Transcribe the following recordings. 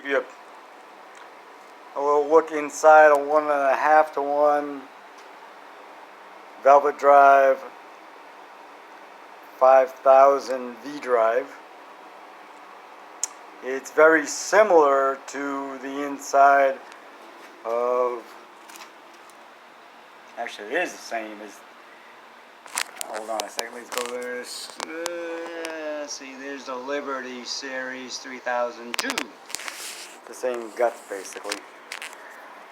give you a little look inside a 1.5 to 1 Velvet Drive 5000 V drive. It's very similar to the inside of, actually it is the same as, hold on a second, let's go there. See, there's the Liberty Series 3002. The same guts basically.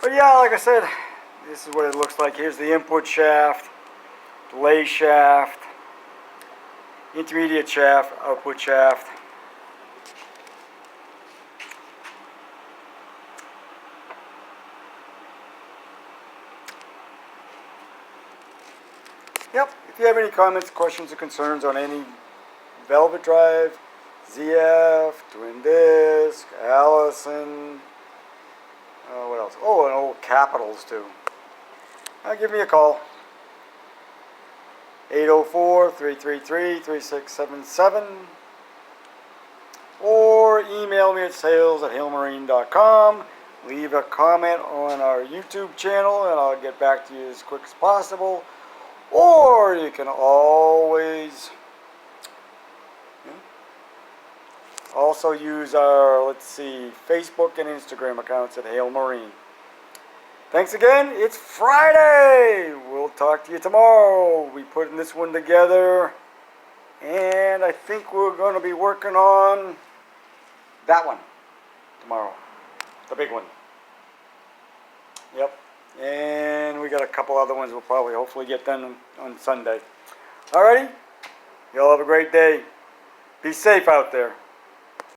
But yeah, like I said, this is what it looks like. Here's the input shaft, delay shaft, intermediate shaft, output shaft. Yep, if you have any comments, questions, or concerns on any Velvet Drive, ZF, Twin Disc, Allison, what else? Oh, and old Capitals too. Give me a call. 804-333-3677 or email me at sales@halemarine.com. Leave a comment on our YouTube channel and I'll get back to you as quick as possible. Or you can always also use our, Facebook and Instagram accounts at Hale Marine. Thanks again. It's Friday. We'll talk to you tomorrow. We'll be putting this one together. And I think we're going to be working on that one tomorrow. The big one. Yep. And we got a couple other ones we'll probably hopefully get done on Sunday. Alrighty. Y'all have a great day. Be safe out there.